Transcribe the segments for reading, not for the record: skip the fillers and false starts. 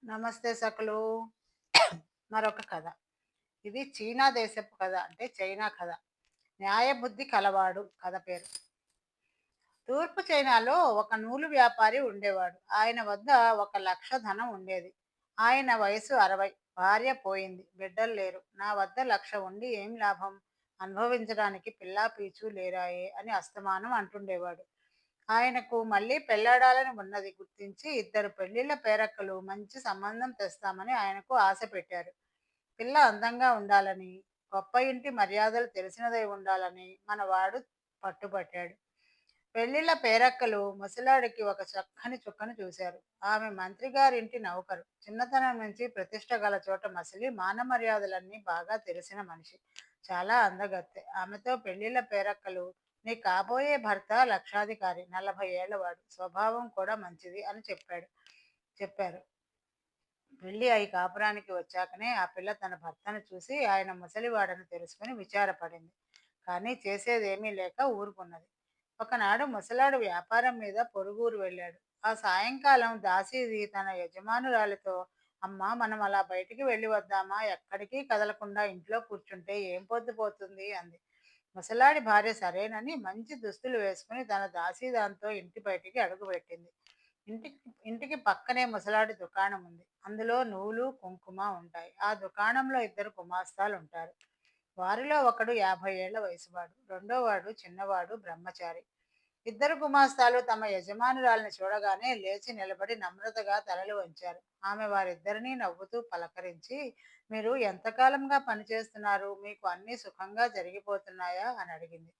నమస్తే సకలు. మరొక కథ. ఇది చీనా దేశపు కథ. అంటే చైనా కథ. న్యాయబుద్ధి కలవాడు కథ పేరు. తూర్పు చైనాలో ఒక నూలు వ్యాపారి ఉండేవాడు. ఆయన వద్ద 1,00,000 ధనం ఉండేది. ఆయన వయసు 60. భార్య పోయింది. బిడ్డలు లేరు. నా వద్ద 1,00,000 ఉండి ఏం లాభం? అనుభవించడానికి పిల్లా పీచు లేరాయే అని అస్తమానం అంటుండేవాడు. ఆయనకు మళ్ళీ పెళ్లాడాలని ఉన్నది గుర్తించి ఇద్దరు పెళ్లిళ్ళ పేరక్కలు మంచి సంబంధం తెస్తామని ఆయనకు ఆశ పెట్టారు. పిల్ల అందంగా ఉండాలని, గొప్ప ఇంటి మర్యాదలు తెలిసినదై ఉండాలని మనవాడు పట్టుబట్టాడు. పెళ్లిళ్ళ పేరక్కలు ముసలాడికి ఒక చక్కని చుక్కను చూశారు. ఆమె మంత్రి గారింటి నౌకరు. చిన్నతనం నుంచి ప్రతిష్ట గల చోట మసిలి మానమర్యాదలన్నీ బాగా తెలిసిన మనిషి. చాలా అందగత్తె. ఆమెతో పెళ్లిళ్ళ పేరక్కలు, నీ కాబోయే భర్త లక్షాధికారి, 40 ఏళ్లవాడు, స్వభావం కూడా మంచిది అని చెప్పారు. పెళ్లి అయి కాపురానికి వచ్చాకనే ఆ పిల్ల తన భర్తను చూసి ఆయన ముసలివాడని తెలుసుకుని విచారపడింది. కానీ చేసేదేమీ లేక ఊరుకున్నది. ఒకనాడు ముసలాడు వ్యాపారం మీద పొరుగురు వెళ్ళాడు. ఆ సాయంకాలం దాసీది తన యజమానురాలితో, అమ్మా, మనం అలా బయటికి వెళ్ళి వద్దామా? ఎక్కడికి కదలకుండా ఇంట్లో కూర్చుంటే ఏం పొద్దుపోతుంది అంది. ముసలాడి భార్య సరేనని మంచి దుస్తులు వేసుకుని తన దాసీదాంతో ఇంటి బయటికి అడుగుపెట్టింది. ఇంటికి ఇంటికి పక్కనే ముసలాడి దుకాణం ఉంది. అందులో నూలు, కుంకుమ ఉంటాయి. ఆ దుకాణంలో ఇద్దరు గుమాస్తాలు ఉంటారు. వారిలో ఒకడు 50 ఏళ్ల వయసువాడు. రెండోవాడు చిన్నవాడు, బ్రహ్మచారి. ఇద్దరు గుమాస్తాలు తమ యజమానురాలిని చూడగానే లేచి నిలబడి నమ్రతగా తలలు వంచారు. ఆమె వారిద్దరినీ నవ్వుతూ పలకరించి, మీరు ఎంతకాలంగా పనిచేస్తున్నారు? మీకు అన్నీ సుఖంగా జరిగిపోతున్నాయా అని అడిగింది.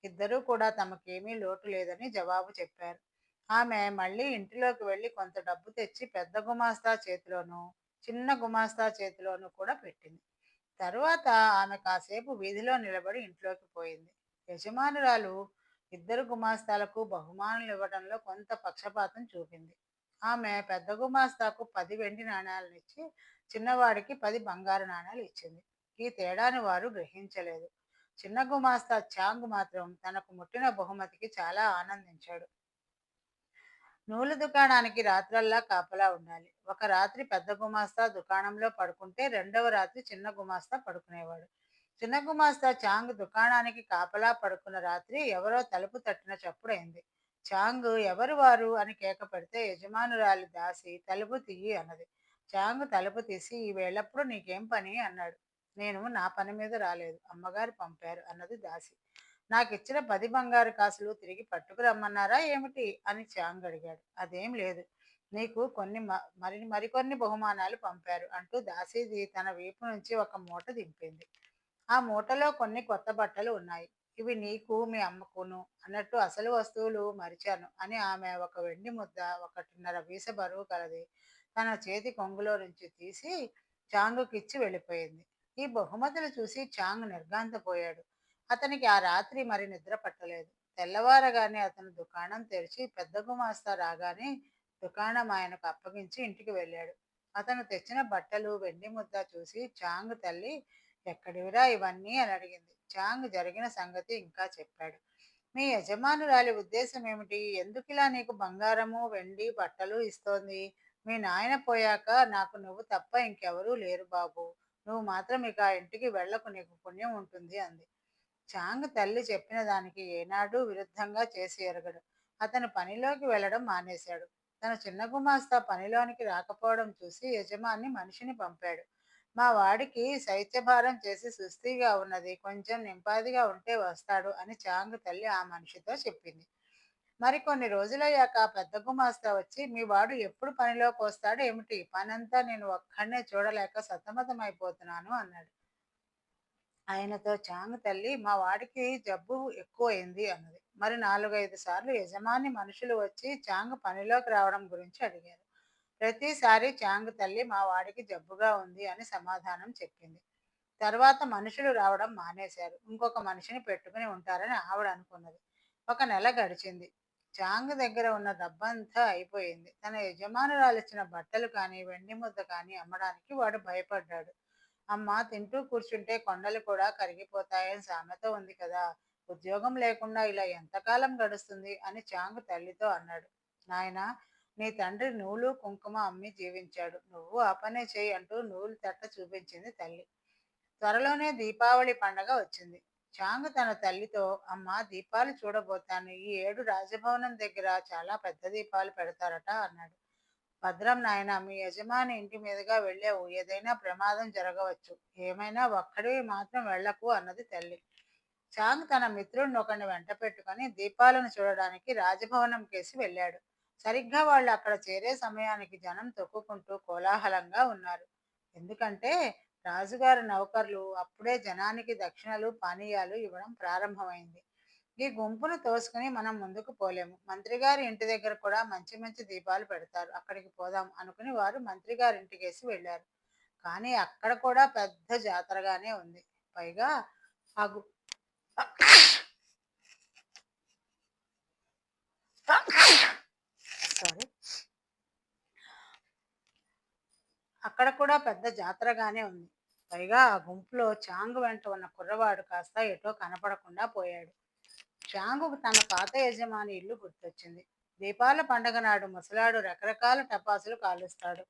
ఇద్దరూ కూడా తమకేమీ లోటు లేదని జవాబు చెప్పారు. ఆమె మళ్ళీ ఇంటిలోకి వెళ్ళి కొంత డబ్బు తెచ్చి పెద్ద గుమాస్తా చేతిలోనూ, చిన్న గుమాస్తా చేతిలోనూ కూడా పెట్టింది. తరువాత ఆమె కాసేపు వీధిలో నిలబడి ఇంట్లోకి పోయింది. యజమానురాలు ఇద్దరు గుమాస్తాలకు బహుమానులు ఇవ్వడంలో కొంత పక్షపాతం చూపింది. ఆమె పెద్ద గుమాస్తాకు 10 వెండి నాణేలనిచ్చి చిన్నవాడికి 10 బంగారు నాణేలు ఇచ్చింది. ఈ తేడాను వారు గ్రహించలేదు. చిన్న గుమాస్తా చాంగ్ మాత్రం తనకు ముట్టిన బహుమతికి చాలా ఆనందించాడు. నూలు దుకాణానికి రాత్రల్లా కాపలా ఉండాలి. ఒక రాత్రి పెద్ద గుమాస్తా దుకాణంలో పడుకుంటే రెండవ రాత్రి చిన్న గుమాస్తా పడుకునేవాడు. చిన్న గుమాస్తా చాంగ్ దుకాణానికి కాపలా పడుకున్న రాత్రి ఎవరో తలుపు తట్టిన చప్పుడైంది. చాంగ్ ఎవరు వారు అని కేక పెడితే యజమానురాలి దాసి తలుపు తీయి అన్నది. చాంగ్ తలుపు తీసి, ఈ వేళప్పుడు నీకేం పని అన్నాడు. నేను నా పని మీద రాలేదు, అమ్మగారు పంపారు అన్నది దాసి. నాకిచ్చిన 10 బంగారు కాసులు తిరిగి పట్టుకురమ్మన్నారా ఏమిటి అని చాంగ్ అడిగాడు. అదేం లేదు, నీకు మరికొన్ని బహుమానాలు పంపారు అంటూ దాసీది తన వీపు నుంచి ఒక మూట దింపింది. ఆ మూటలో కొన్ని కొత్త బట్టలు ఉన్నాయి. ఇవి నీకు మీ అమ్మకును అన్నట్టు అసలు వస్తువులు మరిచాను అని ఆమె ఒక వెండి ముద్ద, 1.5 వీస బరువు కలది తన చేతి కొంగులో నుంచి తీసి చాంగుకిచ్చి వెళ్ళిపోయింది. ఈ బహుమతులు చూసి చాంగ్ నిర్ఘాంతపోయాడు. అతనికి ఆ రాత్రి మరి నిద్ర పట్టలేదు. తెల్లవారగానే అతను దుకాణం తెరిచి పెద్ద గుమాస్తా రాగానే దుకాణం ఆయనకు అప్పగించి ఇంటికి వెళ్ళాడు. అతను తెచ్చిన బట్టలు, వెండి ముద్ద చూసి చాంగ్ తల్లి, ఎక్కడివిరా ఇవన్నీ అని అడిగింది. చాంగ్ జరిగిన సంగతి ఇంకా చెప్పాడు. మీ యజమానురాలి ఉద్దేశం ఏమిటి? ఎందుకిలా నీకు బంగారము, వెండి, బట్టలు ఇస్తోంది? మీ నాయన పోయాక నాకు నువ్వు తప్ప ఇంకెవరూ లేరు బాబు. నువ్వు మాత్రం ఇక ఆ ఇంటికి వెళ్ళకు, నీకు పుణ్యం ఉంటుంది అంది. చాంగ్ తల్లి చెప్పిన దానికి ఏనాడూ విరుద్ధంగా చేసి ఎరగడు. అతను పనిలోకి వెళ్ళడం మానేశాడు. తన చిన్న గుమాస్తా పనిలోనికి రాకపోవడం చూసి యజమాని మనిషిని పంపాడు. మా వాడికి శైత్యభారం చేసి సుస్థిగా ఉన్నది, కొంచెం నింపాదిగా ఉంటే వస్తాడు అని చాంగ్ తల్లి ఆ మనిషితో చెప్పింది. మరికొన్ని రోజులయ్యాక పెద్ద గుమాస్తా వచ్చి, మీ వాడు ఎప్పుడు పనిలోకి వస్తాడు ఏమిటి? పనంతా నేను ఒక్కడినే చూడలేక సతమతమైపోతున్నాను అన్నాడు. ఆయనతో చాంగ్ తల్లి, మా వాడికి జబ్బు ఎక్కువైంది అన్నది. మరి 4, 5 సార్లు యజమాని మనుషులు వచ్చి చాంగ్ పనిలోకి రావడం గురించి అడిగారు. ప్రతిసారి చాంగ్ తల్లి మా వాడికి జబ్బుగా ఉంది అని సమాధానం చెప్పింది. తర్వాత మనుషులు రావడం మానేశారు. ఇంకొక మనిషిని పెట్టుకుని ఉంటారని ఆవిడ అనుకున్నది. ఒక నెల గడిచింది. చాంగ్ దగ్గర ఉన్న డబ్బంతా అయిపోయింది. తన యజమానురాలిచ్చిన బట్టలు కానీ, వెండి ముద్ద కానీ అమ్మడానికి వాడు భయపడ్డాడు. అమ్మ, తింటూ కూర్చుంటే కొండలు కూడా కరిగిపోతాయని సామెత ఉంది కదా! ఉద్యోగం లేకుండా ఇలా ఎంతకాలం గడుస్తుంది అని చాంగ్ తల్లితో అన్నాడు. నాయనా, నీ తండ్రి నూలు కుంకుమ అమ్మి జీవించాడు. నువ్వు ఆ పనే చెయ్యి అంటూ నూలు తట్ట చూపించింది తల్లి. త్వరలోనే దీపావళి పండగ వచ్చింది. చాంగు తన తల్లితో, అమ్మా దీపాలు చూడబోతాను. ఈ ఏడు రాజభవనం దగ్గర చాలా పెద్ద దీపాలు పెడతారట అన్నాడు. భద్రం నాయనా, మీ యజమాని ఇంటి మీదుగా వెళ్ళావు. ఏదైనా ప్రమాదం జరగవచ్చు. ఏమైనా ఒక్కడివి మాత్రం వెళ్ళకు అన్నది తల్లి. చాంగ్ తన మిత్రుడిని ఒకరిని వెంట పెట్టుకుని దీపాలను చూడడానికి రాజభవనం కేసి వెళ్ళాడు. సరిగ్గా వాళ్ళు అక్కడ చేరే సమయానికి జనం తొక్కుకుంటూ కోలాహలంగా ఉన్నారు. ఎందుకంటే రాజుగారి నౌకర్లు అప్పుడే జనానికి దక్షిణలు పానీయాలు ఇవ్వడం ప్రారంభమైంది. ఈ గుంపును తోసుకుని మనం ముందుకు పోలేము. మంత్రి గారి ఇంటి దగ్గర కూడా మంచి మంచి దీపాలు పెడతారు. అక్కడికి పోదాం అనుకుని వారు మంత్రి గారి ఇంటికేసి వెళ్ళారు. కానీ అక్కడ కూడా పెద్ద జాతరగానే ఉంది. పైగా ఆ గు సారీ అక్కడ కూడా పెద్ద జాతరగానే ఉంది. పైగా ఆ గుంపులో చాంగు వెంట ఉన్న కుర్రవాడు కాస్త ఎటో కనపడకుండా పోయాడు. చాంగుకు తన పాత యజమాని ఇల్లు గుర్తొచ్చింది. దీపాల పండగ నాడు ముసలాడు రకరకాల టపాసులు కాలుస్తాడు.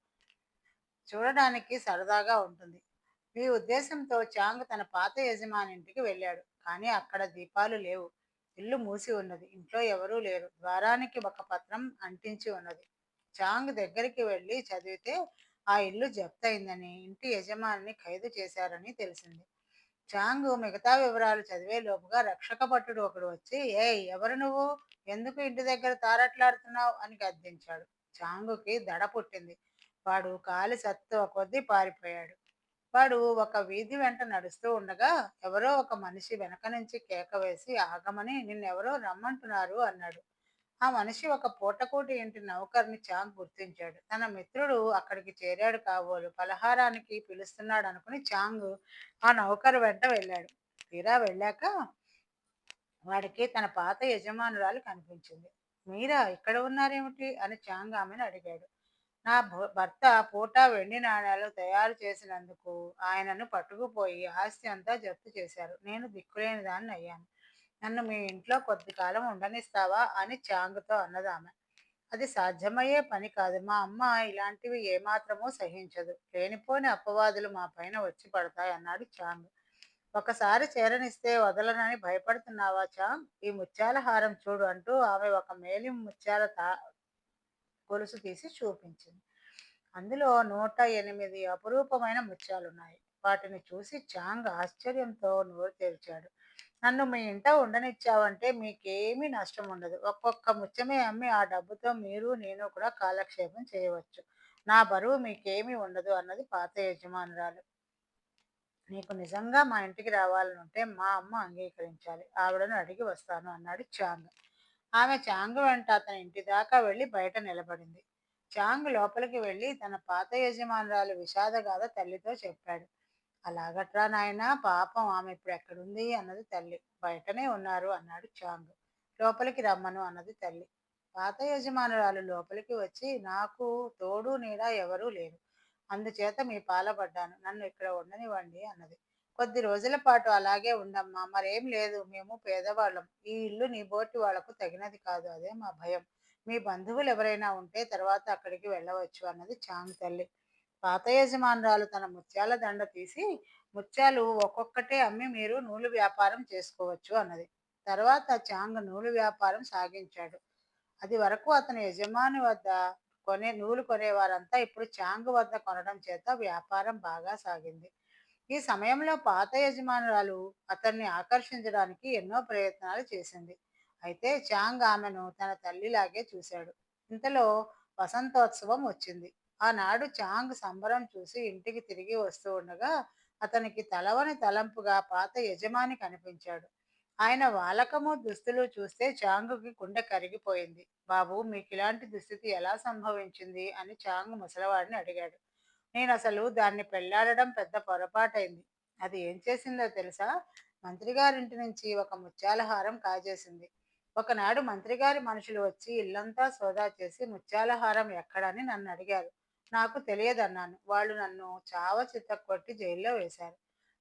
చూడడానికి సరదాగా ఉంటుంది. ఈ ఉద్దేశంతో చాంగ్ తన పాత యజమాని ఇంటికి వెళ్ళాడు. కానీ అక్కడ దీపాలు లేవు. ఇల్లు మూసి ఉన్నది. ఇంట్లో ఎవరూ లేరు. ద్వారానికి ఒక పత్రం అంటించి ఉన్నది. చాంగ్ దగ్గరికి వెళ్ళి చదివితే ఆ ఇల్లు జప్తయిందని, ఇంటి యజమానిని ఖైదు చేశారని తెలిసింది. చాంగు మిగతా వివరాలు చదివే లోపుగా రక్షక భటుడు ఒకడు వచ్చి, ఏయ్ ఎవరు నువ్వు? ఎందుకు ఇంటి దగ్గర తారట్లాడుతున్నావు అని గద్దించాడు. చాంగుకి దడ పుట్టింది. వాడు కాలి సత్తువ కొద్దీ పారిపోయాడు. వాడు ఒక వీధి వెంట నడుస్తూ ఉండగా ఎవరో ఒక మనిషి వెనక నుంచి కేక వేసి ఆగమని, నిన్నెవరో రమ్మంటున్నారు అన్నాడు. ఆ మనిషి ఒక పూటకోటి ఇంటి నౌకర్ని చాంగ్ గుర్తించాడు. తన మిత్రుడు అక్కడికి చేరాడు కాబోలు. పలహారానికి పిలుస్తున్నాడు అనుకుని చాంగ్ ఆ నౌకరు వెంట వెళ్ళాడు. తీరా వెళ్ళాక వాడికి తన పాత యజమానురాలు కనిపించింది. మీరా ఇక్కడ ఉన్నారేమిటి అని చాంగ్ ఆమెను అడిగాడు. నా భర్త పూట వెండి నాణేలు తయారు చేసినందుకు ఆయనను పట్టుకుపోయి ఆస్తి అంతా జప్తు చేశారు. నేను దిక్కులేని దాన్ని అయ్యాను. నన్ను మీ ఇంట్లో కొద్ది కాలం ఉండనిస్తావా అని చాంగుతో అన్నదామె. అది సాధ్యమయ్యే పని కాదు. మా అమ్మ ఇలాంటివి ఏమాత్రమూ సహించదు. లేనిపోని అపవాదులు మా పైన వచ్చి పడతాయి అన్నాడు చాంగ్. ఒకసారి చేరనిస్తే వదలనని భయపడుతున్నావా చాంగ్? ఈ ముత్యాల హారం చూడు అంటూ ఆమె ఒక మేలి ముత్యాల గొలుసు తీసి చూపించింది. అందులో 108 అపురూపమైన ముత్యాలున్నాయి. వాటిని చూసి చాంగ్ ఆశ్చర్యంతో నోరు తెరిచాడు. నన్ను మీ ఇంట ఉండనిచ్చావంటే మీకేమీ నష్టం ఉండదు. ఒక్కొక్క ముత్యమే అమ్మి ఆ డబ్బుతో మీరు నేను కూడా కాలక్షేపం చేయవచ్చు. నా బరువు మీకేమీ ఉండదు అన్నది పాత యజమానురాలు. నీకు నిజంగా మా ఇంటికి రావాలనుంటే మా అమ్మ అంగీకరించాలి. ఆవిడను అడిగి వస్తాను అన్నాడు చాంగ్. ఆమె చాంగ్ వెంట అతని ఇంటి దాకా వెళ్ళి బయట నిలబడింది. చాంగ్ లోపలికి వెళ్ళి తన పాత యజమానురాలు విషాదగాథ తల్లితో చెప్పాడు. అలాగట్రా నాయనా, పాపం ఆమె ఇప్పుడు ఎక్కడుంది అన్నది తల్లి. బయటనే ఉన్నారు అన్నాడు చాంగ్. లోపలికి రమ్మను అన్నది తల్లి. పాత యజమానురాలు లోపలికి వచ్చి, నాకు తోడు నీడ ఎవరూ లేరు. అందుచేత మీ పాలబడ్డాను. నన్ను ఇక్కడ ఉండనివ్వండి అన్నది. కొద్ది రోజుల పాటు అలాగే ఉండమ్మా. మరేం లేదు. మేము పేదవాళ్ళం. ఈ ఇల్లు నీ బోటి వాళ్లకు తగినది కాదు. అదే మా భయం. మీ బంధువులు ఎవరైనా ఉంటే తర్వాత అక్కడికి వెళ్ళవచ్చు అన్నది చాంగ్ తల్లి. పాత యజమానురాలు తన ముత్యాల దండ తీసి, ముత్యాలు ఒక్కొక్కటే అమ్మి మీరు నూలు వ్యాపారం చేసుకోవచ్చు అన్నది. తర్వాత చాంగ్ నూలు వ్యాపారం సాగించాడు. అది వరకు అతని యజమాని వద్ద నూలు కొనేవారంతా ఇప్పుడు చాంగ్ వద్ద కొనడం చేత వ్యాపారం బాగా సాగింది. ఈ సమయంలో పాత యజమానురాలు అతన్ని ఆకర్షించడానికి ఎన్నో ప్రయత్నాలు చేసింది. అయితే చాంగ్ ఆమెను తన తల్లిలాగే చూశాడు. ఇంతలో వసంతోత్సవం వచ్చింది. ఆనాడు చాంగ్ సంబరం చూసి ఇంటికి తిరిగి వస్తూ ఉండగా అతనికి తలవని తలంపుగా పాత యజమాని కనిపించాడు. ఆయన వాలకము దుస్తులు చూస్తే చాంగుకి గుండె కరిగిపోయింది. బాబు, మీకు ఇలాంటి దుస్థితి ఎలా సంభవించింది అని చాంగ్ ముసలివాడిని అడిగాడు. నేనసలు దాన్ని పెళ్లాడడం పెద్ద పొరపాటైంది. అది ఏం చేసిందో తెలుసా? మంత్రిగారింటి నుంచి ఒక ముత్యాల హారం కాజేసింది. ఒకనాడు మంత్రిగారి మనుషులు వచ్చి ఇల్లంతా సోదా చేసి ముత్యాల హారం ఎక్కడని నన్ను అడిగారు. నాకు తెలియదన్నాను. వాళ్ళు నన్ను చావ చితక్కొట్టి జైల్లో వేశారు.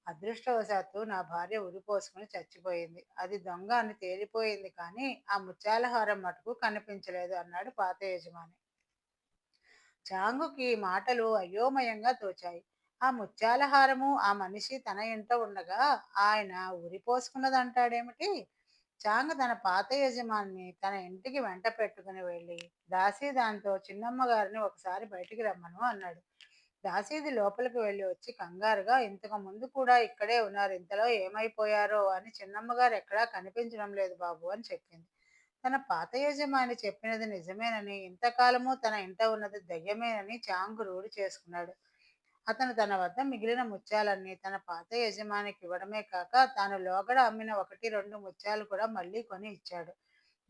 అదృష్టవశాత్తు నా భార్య ఉరిపోసుకుని చచ్చిపోయింది. అది దొంగ అని తేలిపోయింది కానీ ఆ ముత్యాల హారం మటుకు కనిపించలేదు అన్నాడు పాత యజమాని. చాంగుకి మాటలు అయోమయంగా తోచాయి. ఆ ముత్యాల హారము ఆ మనిషి తన ఇంట ఉండగా ఆయన ఉరిపోసుకున్నదంటాడేమిటి? చాంగు తన పాత యజమానిని తన ఇంటికి వెంట పెట్టుకుని వెళ్ళి దాసీదాంతో చిన్నమ్మ గారిని ఒకసారి బయటికి రమ్మను అన్నాడు. దాసీది లోపలికి వెళ్ళి వచ్చి కంగారుగా, ఇంతకు ముందు కూడా ఇక్కడే ఉన్నారు, ఇంతలో ఏమైపోయారో అని చిన్నమ్మ గారు ఎక్కడా కనిపించడం లేదు బాబు అని చెప్పింది. తన పాత యజమాని చెప్పినది నిజమేనని, ఇంతకాలము తన ఇంట ఉన్నది దయ్యమేనని చాంగు రూఢి చేసుకున్నాడు. అతను తన వద్ద మిగిలిన ముత్యాలన్నీ తన పాత యజమానికి ఇవ్వడమే కాక, తాను లోగడ అమ్మిన 1, 2 ముత్యాలు కూడా మళ్ళీ కొని ఇచ్చాడు.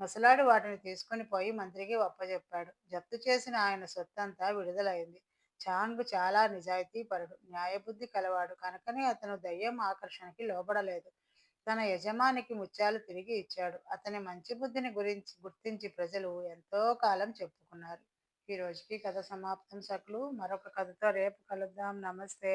ముసలాడు వాటిని తీసుకుని పోయి మంత్రికి అప్పజెప్పాడు. జప్తు చేసిన ఆయన సొత్తంతా విడుదలైంది. చాంగ్ చాలా నిజాయితీపరుడు, న్యాయబుద్ధి కలవాడు కనుకనే అతను దయ్యం ఆకర్షణకి లోబడలేదు. తన యజమానికి ముత్యాలు తిరిగి ఇచ్చాడు. అతని మంచి బుద్ధిని గుర్తించి ప్రజలు ఎంతో కాలం చెప్పుకున్నారు. ఈ రోజుకి కథ సమాప్తం సకులు. మరొక కథతో రేపు కలుద్దాం. నమస్తే.